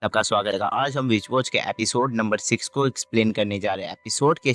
आपका स्वागत है। आज हम बिच वॉच के एपिसोड नंबर 6 को एक्सप्लेन करने जा रहे हैं। एपिसोड के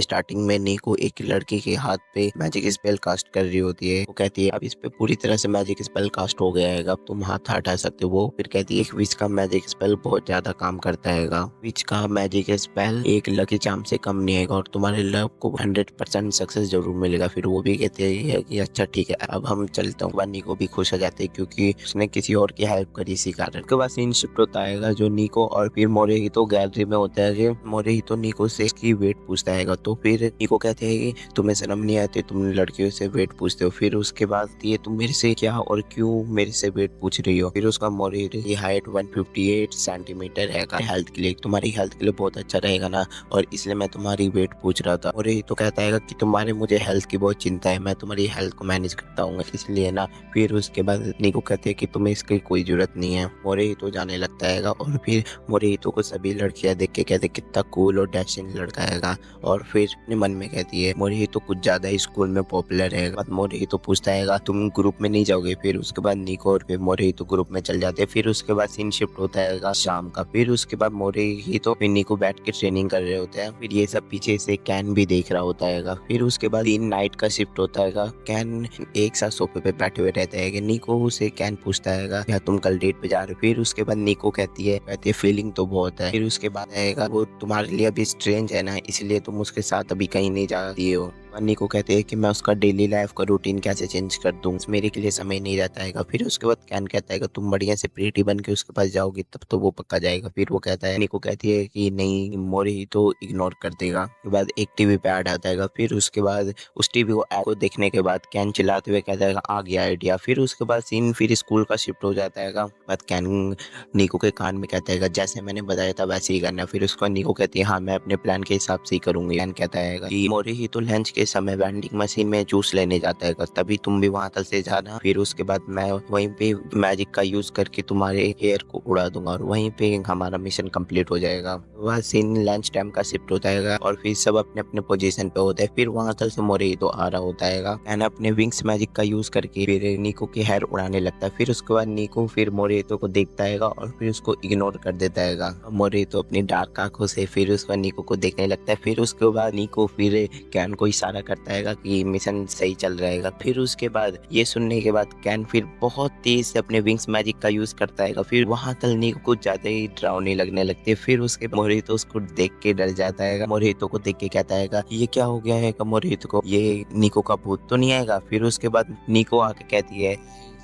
स्टार्टिंग में नीको एक लड़के के हाथ पे मैजिक स्पेल कास्ट कर रही होती है। वो कहती है अब इस पे पूरी तरह से मैजिक स्पेल कास्ट हो गया है, अब तुम हाथ हटा सकते हो। वो फिर कहती है विच का मैजिक स्पेल बहुत ज्यादा काम करता है। विच का मैजिक स्पेल एक लकी चार्म से कम नहीं आएगा और तुम्हारे लव को 100% सक्सेस जरूर मिलेगा। फिर वो भी कहते है कि अच्छा ठीक है, अब हम चलते हैं। नीको भी खुश हो जाते हैं क्योंकि उसने किसी और की हेल्प करी इसी कारण। उसके बाद सीन शिफ्ट होता है जो नीको और फिर मोरेहितो गैलरी में होता है कि मोरेहितो नीको से इसकी वेट पूछता है। तो फिर नीको कहते हैं कि तुम्हें शर्म नहीं आती, तुम लड़कियों से वेट पूछते हो। फिर उसके बाद ये तुम मेरे से क्या और क्यों मेरे से वेट पूछ रही हो। फिर उसका मोरेहितो की हाइट 158 सेंटीमीटर है, हेल्थ के लिए तुम्हारी हेल्थ के लिए बहुत अच्छा रहेगा ना, और इसलिए मैं तुम्हारी वेट पूछ रहा था। मोरेहितो कहता है कि तुम्हारे मुझे हेल्थ की बहुत चिंता है, मैं तुम्हारी हेल्थ को मैनेज करता हूँ इसलिए ना। फिर उसके बाद नीको कहते हैं कि तुम्हें इसकी कोई जरूरत नहीं है। मोरेहितो जाने लगता है और फिर मोरेहितो को सभी लड़कियां देख के कहते कितना कूल और डैशिंग लड़का है। और फिर अपने मन में कहती है मोरेहितो कुछ ज्यादा ही स्कूल में पॉपुलर है। बाद मोरेहितो पूछता है तुम ग्रुप में नहीं जाओगे। फिर उसके बाद नीको और फिर मोरेहितो ग्रुप में चल जाते हैं। फिर उसके बाद सीन शिफ्ट होता है शाम का। फिर उसके बाद मोरेहितो फिर नीको बैठ के ट्रेनिंग कर रहे होते हैं। फिर ये सब पीछे से कैन भी देख रहा होता है। फिर उसके बाद इन नाइट का शिफ्ट होता है। कैन एक साथ सोफे पे बैठे हुए रहते हैं। नीको उसे कैन पूछता है क्या तुम कल डेट पे जा रहे हो। फिर उसके बाद नीको कहती है फीलिंग तो बहुत है। फिर उसके बाद आएगा वो तुम्हारे लिए अभी स्ट्रेंज है ना, इसलिए तुम उसके साथ अभी कहीं नहीं जा रही हो। नीको कहते हैं कि मैं उसका डेली लाइफ का रूटीन कैसे चेंज कर दूं, मेरे के लिए समय नहीं रहता है। फिर उसके बाद कैन कहता है कि तुम बढ़िया से प्रीटी बन के उसके पास जाओगी तब तो वो पक्का जाएगा। फिर वो कहता है, नीको कहती है कि नहीं, मोरेहितो इग्नोर कर देगा। उसके बाद एक टीवी पे ऐड आता है। फिर उसके बाद उस टीवी को देखने के बाद कैन चिल्लाते हुए कहता है आ गया आइडिया। फिर उसके बाद सीन फिर स्कूल का शिफ्ट हो जाता है। बाद कैन नीको के कान में कहता है जैसे मैंने बताया था वैसे ही करना। फिर उसको नीको कहती है हाँ मैं अपने प्लान के हिसाब से ही करूंगी। कैन कहता है कि मोरेहितो लंच के समय वेंडिंग मशीन में जूस लेने जाता है, तभी तुम भी वहां तक से जाना। फिर उसके बाद मैं वहीं पे मैजिक का यूज करके तुम्हारे हेयर को उड़ा दूंगा और वहीं पे हमारा मिशन कंप्लीट हो जाएगा। वह सीन लंच टाइम का शिफ्ट होता है और फिर सब अपने अपने पोजीशन पे होते हैं। फिर वहां तक से मोरेहितो आ रहा होता है एंड अपने विंग्स मैजिक का यूज करके फिर नीको के हेयर उड़ाने लगता है। फिर उसके बाद नीको फिर मोरेहितो को देखता है और फिर उसको इग्नोर कर देता है। मोरेहितो अपनी डार्क आंखों से फिर उसका नीको को देखने लगता है। फिर उसके बाद नीको फिर कैन को इशारा करता है कि मिशन सही चल रहेगा। फिर उसके बाद ये सुनने के बाद कैन फिर बहुत तेज से अपने विंग्स मैजिक का यूज करता है। फिर वहां तक नीको को ज्यादा ही डरावनी लगने लगती है। फिर उसके मोरेहितो उसको देख के डर जाता है। मोरेहितो को देख के कहता है ये क्या हो गया है मोरेहितो को, ये नीको का भूत तो नहीं आएगा। फिर उसके बाद नीको आके कहती है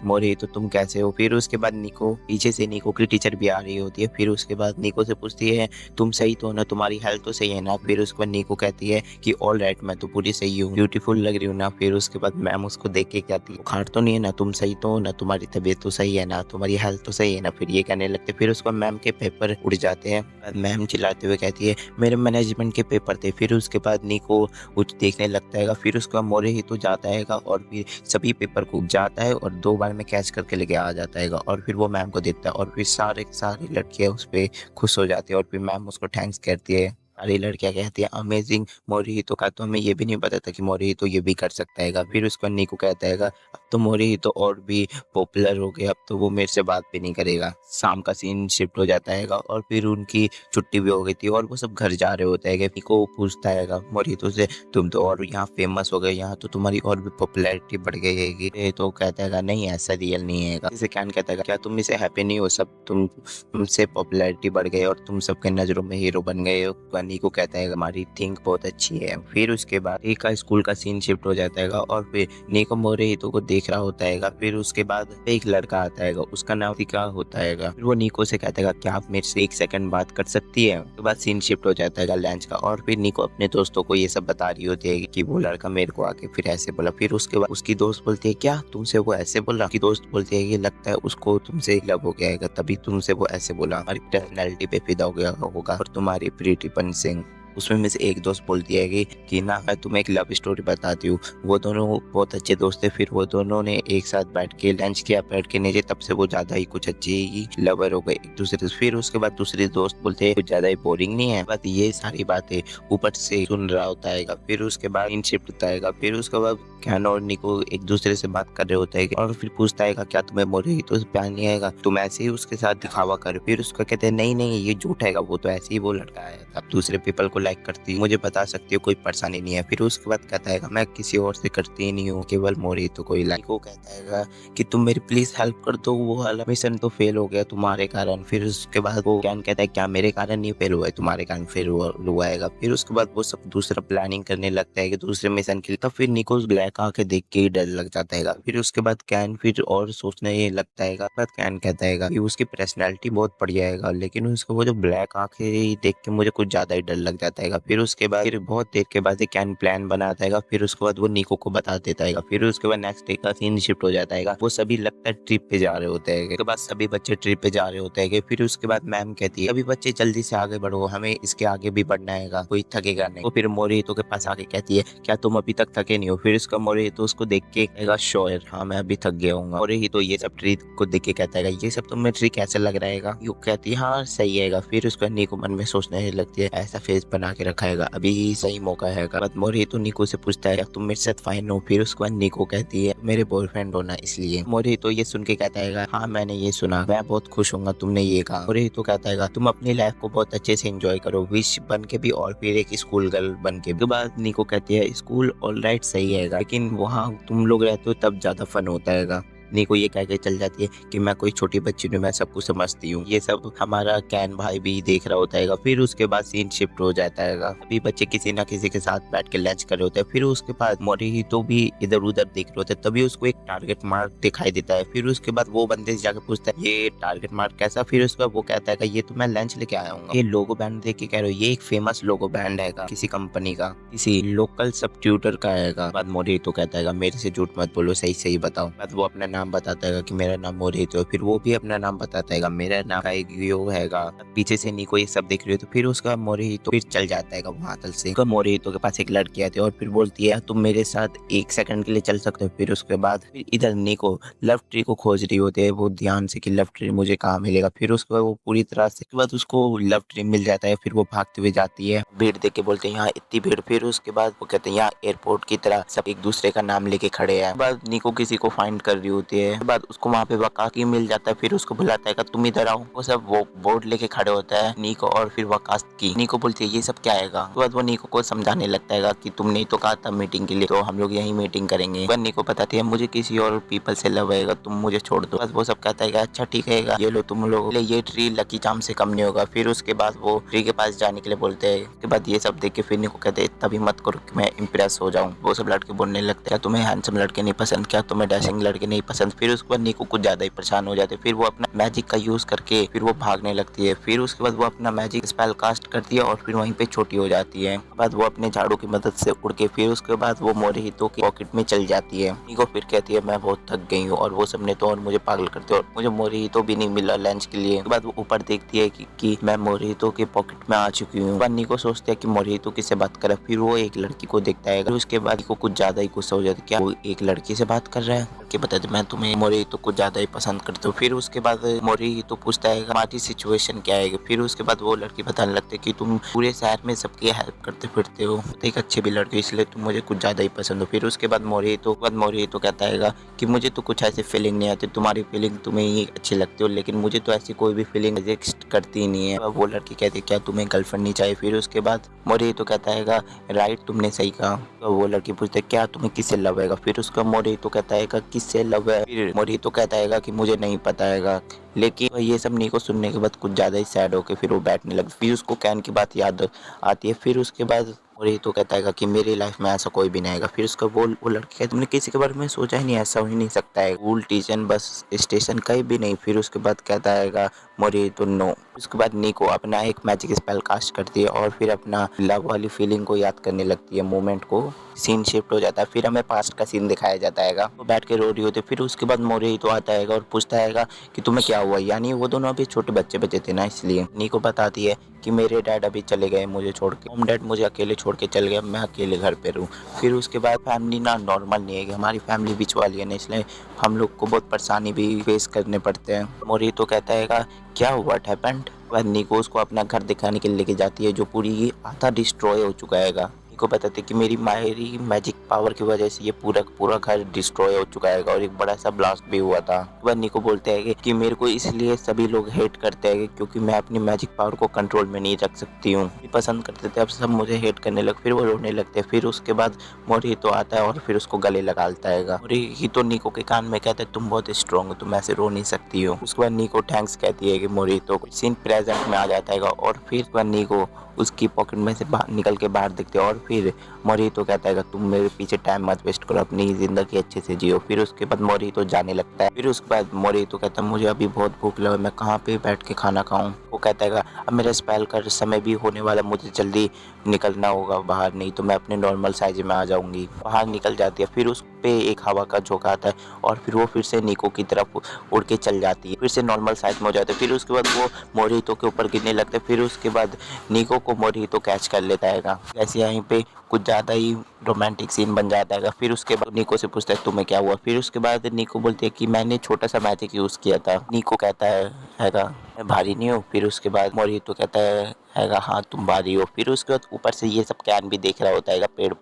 मोरेहितो तुम कैसे हो। फिर उसके बाद नीको पीछे से नीको की टीचर भी आ रही होती है। फिर उसके बाद नीको से पूछती है तुम सही तो हो ना, तुम्हारी हेल्थ तो सही है ना। फिर उसके बाद नीको कहती है कि ऑल राइट, मैं तो पूरी सही हूँ, ब्यूटीफुल लग रही हूँ ना। फिर उसके बाद मैम उसको देख के कहती है बुखार तो नहीं है ना, तुम सही तो हो ना, तुम्हारी तबीयत तो सही है ना, तुम्हारी हेल्थ तो सही है ना। फिर ये कहने लगते। फिर उसके बाद मैम के पेपर उड़ जाते हैं। मैम चिल्लाते हुए कहती है मेरे मैनेजमेंट के पेपर थे। फिर उसके बाद नीको कुछ देखने लगता है। फिर उसके बाद मोरेहितो जाता है और फिर सभी पेपर को जाता है और 2 बार में कैच करके लेके आ जाता है और फिर वो मैम को देता है और फिर सारी लड़कियां उस पर खुश हो जाती है और फिर मैम उसको थैंक्स कहती है। सारी लड़कियां कहती है अमेजिंग, मोरेहितो का तो हमें ये भी नहीं पता था कि मोरेहितो ये भी कर सकता है। फिर उसको नीको कहता है अब तो मोरेहितो और भी पॉपुलर हो गया, अब तो वो मेरे से बात भी नहीं करेगा। शाम का सीन शिफ्ट हो जाता है और फिर उनकी छुट्टी भी हो गई थी और वो सब घर जा रहे होते हैं। नीको पूछता है मोरेहितो से तुम तो और यहाँ फेमस हो गए, यहाँ तो तुम्हारी और भी पॉपुलैरिटी बढ़ गई है। ये तो कहता है नहीं ऐसा रियल नहीं है। इसे कैन कहता है क्या तुम इसे हैप्पी नहीं हो, सब तुमसे पॉपुलैरिटी बढ़ गई और तुम सबके नजरों में हीरो बन गए हो। नीको कहता है हमारी थिंक बहुत अच्छी है। फिर उसके बाद एक का स्कूल का सीन शिफ्ट हो जाता है और फिर नीको मोरेहितो को देख रहा होता है। फिर उसके बाद एक लड़का आता है, उसका नाम सिका होता है। फिर वो नीको से कहता है क्या आप मेरे से 1 सेकंड बात कर सकती है। उसके बाद सीन शिफ्ट हो जाता है लंच का और फिर नीको अपने दोस्तों को ये सब बता रही होती है कि वो लड़का मेरे को आके फिर ऐसे बोला। फिर उसके बाद उसकी दोस्त बोलती है क्या तुमसे वो ऐसे बोला। उसकी दोस्त बोलती है ये लगता है उसको तुमसे लव हो गया है, तभी तुमसे वो ऐसे बोला, हमारी पर्सनैलिटी पे फिदा हो गया होगा और तुम्हारी प्रीटीपन सिंह। उसमें में से एक दोस्त बोलती है कि ना मैं तुम्हें एक लव स्टोरी बताती हूँ। वो दोनों बहुत अच्छे दोस्त थे, फिर वो दोनों ने एक साथ बैठ के लंच किया बैठ के नीचे, तब से वो ज्यादा ही कुछ अच्छे ही लवर हो गए एक दूसरे से। फिर उसके बाद दूसरे दोस्त बोलते हैं कुछ ज्यादा ही बोरिंग नहीं है, बस ये सारी बातें ऊपर से सुन रहा होता है। फिर उसके बाद इन शिफ्ट होता है। फिर उसके बाद कैन और निको एक दूसरे से बात कर रहे होते हैं और फिर पूछता है क्या तुम्हें मोहितो से प्यार नहीं आएगा, तुम ऐसे ही उसके साथ दिखावा कर। फिर उसका कहते हैं नहीं नहीं ये झूठ है, वो तो ऐसे ही वो लड़का आया था, दूसरे पीपल को लाइक करती, मुझे बता सकती हो, कोई परेशानी नहीं है। फिर उसके बाद कहता है मैं किसी और से करती ही नहीं हूँ, केवल मोहितो को ही लाइक। वो कहता है कि तुम मेरी प्लीज हेल्प कर दो, वो वाला मिशन तो फेल हो गया तुम्हारे कारण। फिर उसके बाद वो कैन कहता है क्या मेरे कारण नहीं फेल हुआ है, तुम्हारे कारण फेल हुआ है। फिर उसके बाद वो सब दूसरा प्लानिंग करने लगता है कि दूसरे मिशन के लिए। तब फिर निको ब्लैक आके देख के ही डर लग जाता है। फिर उसके बाद कैन फिर और सोचने लगता है। बाद कैन कहता है कि उसकी पर्सनैलिटी बहुत बढ़िया है, लेकिन उसको वो जो ब्लैक आंखें देख के मुझे कुछ ज्यादा ही डर लग जाता है। फिर उसके बाद फिर बहुत देर के बाद कैन प्लान बनाता है। फिर उसके बाद वो निको को बता देता है। फिर उसके बाद नेक्स्ट डे का सीन शिफ्ट हो जाता है। वो सभी लगता है ट्रिप पे जा रहे होते हैं। उसके बाद सभी बच्चे ट्रिप पे जा रहे होते हैं। फिर उसके बाद मैम कहती है अभी बच्चे जल्दी से आगे बढ़ो, हमें इसके आगे भी बढ़ना है, कोई थकेगा नहीं। वो फिर मोहितो के पास आके कहती है क्या तुम अभी तक थके नहीं हो। फिर उसका मोहितो उसको देख के कहेगा श्योर हाँ मैं अभी थक गया हूँ। मोहितो ये सब ट्री को देख के कहता है ये सब तुम्हें ट्री कैसे लग रहा है। यू कहती है हाँ सही है। फिर उसका निको मन में सोचने लगती है ऐसा फेस बना के रखा है, अभी सही मौका है। मोहितो निको से पूछता है तुम मेरे साथ फाइन हो। फिर उसके बाद निको कहती है मेरे बॉयफ्रेंड होना इसलिए। मोहितो ये सुन के कहता है हाँ मैंने ये सुना, मैं बहुत खुश होऊंगा तुमने ये कहा। मोहितो कहता है तुम अपनी लाइफ को बहुत अच्छे से एंजॉय करो, विश बन के भी और फिर एक स्कूल गर्ल बन के। उसके बाद निको कहती है स्कूल ऑलराइट सही है, लेकिन वहाँ तुम लोग रहते हो तब ज्यादा फन होता है। निको ये कह के चल जाती है कि मैं कोई छोटी बच्ची नहीं, मैं सब कुछ समझती हूँ। ये सब हमारा कैन भाई भी देख रहा होता है। फिर उसके बाद सीन शिफ्ट हो जाता है। अभी बच्चे किसी ना किसी के साथ बैठ के लंच कर रहे होते हैं। फिर उसके बाद मोहितो भी इधर उधर देख रहे होते हैं, तभी उसको एक टारगेट मार्क दिखाई देता है। फिर उसके बाद वो बंदे से जाकर पूछता है ये टारगेट मार्क कैसा। फिर उसके बाद वो कहता है कि ये तो मैं लंच लेके आया हूँ। ये लोगो बैंड देख के कह रहे हो ये एक फेमस लोगो बैंड है किसी कंपनी का, किसी लोकल सब ट्यूटर का है। बाद मोहितो कहता है मेरे से झूठ मत बोलो, सही सही बताओ। बाद वो अपना नाम बताता है कि मेरा नाम मोहितो है। फिर वो भी अपना नाम बताता है मेरा नाम काइगियो हैगा। पीछे से निको ये सब देख रही हो तो फिर उसका मोहितो फिर चल जाता है वहां तल से। मोहितो के पास एक लड़की आती है और फिर बोलती है तुम मेरे साथ एक सेकंड के लिए चल सकते हो। फिर उसके बाद फिर इधर निको लव ट्री को खोज रही होती है वो ध्यान से कि लव ट्री मुझे कहाँ मिलेगा। फिर उसके बाद वो पूरी तरह से बाद उसको लव ट्री मिल जाता है। फिर वो भागते हुए जाती है, भीड़ देख के बोलते हैं यहाँ इतनी भीड़। फिर उसके बाद वो कहते हैं यहाँ एयरपोर्ट की तरह सब एक दूसरे का नाम लेके खड़े हैं। बाद निको किसी को फाइंड कर रही होती है, बाद उसको वहाँ पे वकाकी मिल जाता है। फिर उसको बुलाता है कि तुम इधर आओ। वो सब वो बोर्ड लेके खड़े होता है निको और फिर वकास की। निको बोलती है ये सब क्या आएगा। उसके बाद वो निको को समझाने लगता है कि तुमने तो कहा था मीटिंग के लिए, तो हम लोग यही मीटिंग करेंगे। बाद निको बताती है मुझे किसी और पीपल से लव आएगा, तुम मुझे छोड़ दो। बस वो सब कहता है अच्छा ठीक है ये लो तुम लोग, ये ट्री लकी चार्म से कम नहीं होगा। फिर उसके बाद वो ट्री के पास जाने के लिए बोलते हैं। उसके बाद ये सब देख के फिर निको कहते हैं तभी मत करो कि मैं इम्प्रेस हो जाऊँ। वो सब लड़के बोलने लगते हैं क्या तुम्हें हैंडसम लड़के नहीं पसंद, क्या तुम्हें डैशिंग लड़के नहीं पसंद। फिर उसके बाद निको कुछ ज्यादा ही परेशान हो जाते। फिर वो अपना मैजिक का यूज करके फिर वो भागने लगती है। फिर उसके बाद वो अपना मैजिक स्पेल कास्ट करती है और फिर वहीं पे छोटी हो जाती है। बाद वो अपने झाड़ू की मदद से उड़ के फिर उसके बाद वो मोहितो की पॉकेट में चल जाती है। निको फिर कहती है मैं बहुत थक गई हूँ और वो सब ने तो और मुझे पागल करते और मुझे मोहितो भी नहीं मिला लंच के लिए। बाद वो ऊपर देखती है कि मैं मोहितो के पॉकेट में आ चुकी हूँ। बाद निको सोचते है कि मोहितो किससे बात करे। फिर वो एक लड़की को देखता है। उसके बाद निको कुछ ज्यादा ही गुस्सा हो जाता है, क्या वो एक लड़की से बात कर रहा है। लड़की बताते मैं तुम्हें मोहितो कुछ ज्यादा ही पसंद करती हूँ। फिर उसके बाद मोहितो पूछता है हमारी सिचुएशन क्या है। फिर उसके बाद वो लड़की बताने लगती है कि तुम पूरे शहर में सबकी हेल्प करते फिरते हो, एक अच्छे भी लड़के, इसलिए तुम मुझे कुछ ज्यादा ही पसंद हो। फिर उसके बाद मोहितो कहता है कि मुझे तो कुछ ऐसी फीलिंग नहीं आती, तुम्हारी फीलिंग तुम्हें ही अच्छी लगती हो, लेकिन मुझे तो ऐसी कोई भी फीलिंग एग्जिस्ट करती ही नहीं है। वो लड़की कहती है क्या तुम्हें गर्लफ्रेंड नहीं चाहिए। फिर उसके बाद मोहितो कहता है राइट तुमने सही कहा। तो वो लड़की पूछती है क्या तुम्हें किससे लव है। फिर उसका मोहितो कहता है किससे लव है। फिर मोहितो कहता है कि मुझे नहीं पता है। लेकिन ये सब निको सुनने के बाद कुछ ज्यादा ही सैड होकर फिर वो बैठने लगा। फिर उसको कैन की बात याद आती है। फिर उसके बाद मोहितो कहता है कि मेरी लाइफ में ऐसा कोई भी नहीं आएगा। फिर उसका वो लड़की कहती तुमने किसी के बारे में सोचा ही नहीं, ऐसा हो ही नहीं सकता है, स्कूल ट्यूशन बस स्टेशन कहीं भी नहीं। फिर उसके बाद कहता है मोहितो नो। उसके बाद निको अपना एक मैजिक स्पेल कास्ट करती है और फिर अपना लव वाली फीलिंग को याद करने लगती है, मोमेंट को। सीन शिफ्ट हो जाता है। फिर हमें पास्ट का सीन दिखाया जाता है, वो बैठ के रो रही होती है। फिर उसके बाद मोहितो आता है और पूछता है कि तुम्हें क्या हुआ, यानी वो दोनों अभी छोटे बच्चे थे ना, इसलिए निको बताती है कि मेरे डैड अभी चले गए मुझे छोड़ के, मॉम डैड मुझे अकेले छोड़ के चल गए, मैं अकेले घर पे रहूँ। फिर उसके बाद फैमिली ना नॉर्मल नहीं है कि हमारी फैमिली बीच वाली है ना, इसलिए हम लोग को बहुत परेशानी भी फेस करने पड़ते हैं। मोहितो कहता है क्या हुआ, व्हाट हैपेंड। वह निको उसको अपना घर दिखाने के लिए लेके जाती है जो पूरी आधा डिस्ट्रॉय हो चुका है। निको बताती है कि मेरी मैजिक पावर की वजह से ये पूरा घर डिस्ट्रॉय हो चुका है और एक बड़ा सा ब्लास्ट भी हुआ था। वह निको बोलते हैं कि मेरे को इसलिए सभी लोग हेट करते हैं क्योंकि मैं अपनी मैजिक पावर को कंट्रोल में नहीं रख सकती हूँ। पसंद करते थे, अब सब मुझे हेट करने लगे। फिर वो रोने लगते हैं। फिर उसके बाद मोहितो आता है और फिर उसको गले लगा लेता है। मोहितो निको के कान में कहता है तुम बहुत स्ट्रॉन्ग हो, तुम ऐसे रो नहीं सकती हो। उसके बाद निको थैंक्स कहती है कि मोहितो सीन प्रेजेंट में आ जाता है और फिर निको उसकी पॉकेट में से निकल के बाहर दिखते हैं। और फिर मोहितो कहता है तुम मेरे पीछे टाइम मत वेस्ट करो, अपनी जिंदगी अच्छे से जियो। फिर उसके बाद मोहितो जाने लगता है। फिर उसके बाद मोहितो कहता है मुझे अभी बहुत भूख लगा, मैं कहाँ पे बैठ के खाना खाऊं। वो कहता है अब मेरा स्पेल का समय भी होने वाला, मुझे जल्दी निकलना होगा बाहर, नहीं तो मैं अपने नॉर्मल साइज में आ जाऊंगी। बाहर निकल जाती है। फिर उस पे एक हवा का झोंका आता है और फिर वो फिर से निको की तरफ उड़ के चल जाती है, फिर से नॉर्मल साइज में हो जाते हैं। फिर उसके बाद वो मोहितो के ऊपर गिरने लगते हैं। फिर उसके बाद निको को मोहितो कैच कर लेता है। ऐसे यहीं पे कुछ ज़्यादा ही रोमांटिक सीन बन जाता है। फिर उसके बाद निको से पूछता है तुम्हें क्या हुआ। फिर उसके बाद निको बोलती है कि मैंने छोटा सा मैजिक यूज़ किया था। निको कहता है मैं भारी नहीं हूँ। फिर उसके बाद मोहितो कहता है हाँ तुम भारी हो। फिर उसके बाद ऊपर से ये सब कैन भी देख रहा होता है पेड़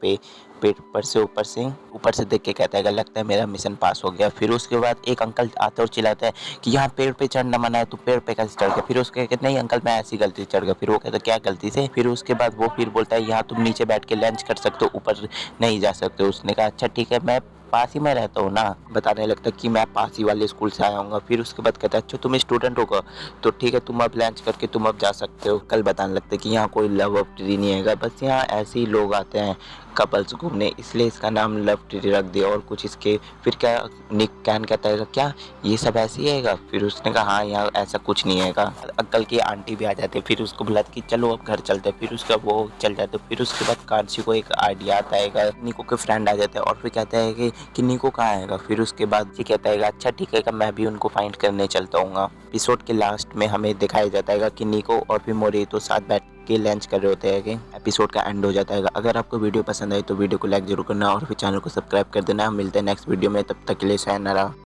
ऊपर से देख के कहता है लगता है मेरा मिशन पास हो गया। फिर उसके बाद एक अंकल आते और चिल्लाता है कि यहाँ पेड़ पे चढ़ना मना है, तो पेड़ पे कैसे चढ़ गया। फिर उसके कहते नहीं अंकल मैं ऐसी गलती से चढ़ गया। फिर वो कहता क्या गलती से। फिर उसके बाद वो फिर बोलता है यहाँ तुम नीचे बैठ के लंच कर सकते हो, ऊपर नहीं जा सकते। उसने कहा अच्छा ठीक है, मैं पास ही में रहता हूँ ना। बताने लगता कि मैं पास ही वाले स्कूल से आया हूँ। फिर उसके बाद कहता है अच्छा तुम स्टूडेंट होगा तो ठीक है, तुम अब लंच करके तुम अब जा सकते हो। कल बताने लगते कि यहाँ कोई लव ऑफ ट्री नहीं है, बस यहाँ ऐसे ही लोग आते हैं कपल्स घूमने, इसलिए इसका नाम लव ट्री रख दिया। और कुछ इसके फिर क्या निक कैन कहता है क्या ये सब ऐसे ही है। फिर उसने कहा हाँ यहाँ ऐसा कुछ नहीं है। अंकल की आंटी भी आ जाती है। फिर उसको बुलाते कि चलो अब घर चलते हैं। फिर उसका वो चल जाते। फिर उसके बाद कांची को एक आइडिया आता है, निको के फ्रेंड आ जाते हैं और फिर कहता है कि निको कहाँ आएगा। फिर उसके बाद ये कहता है अच्छा ठीक है मैं भी उनको फाइंड करने चलता हूँ। एपिसोड के लास्ट में हमें दिखाया जाता है कि निको और फिर मोहितो साथ बैठ के लंच कर रहे होते हैं कि एपिसोड का एंड हो जाता है। अगर आपको वीडियो पसंद आई तो वीडियो को लाइक जरूर करना और फिर चैनल को सब्सक्राइब कर देना। मिलते हैं नेक्स्ट वीडियो में, तब तक के लिए सायनारा।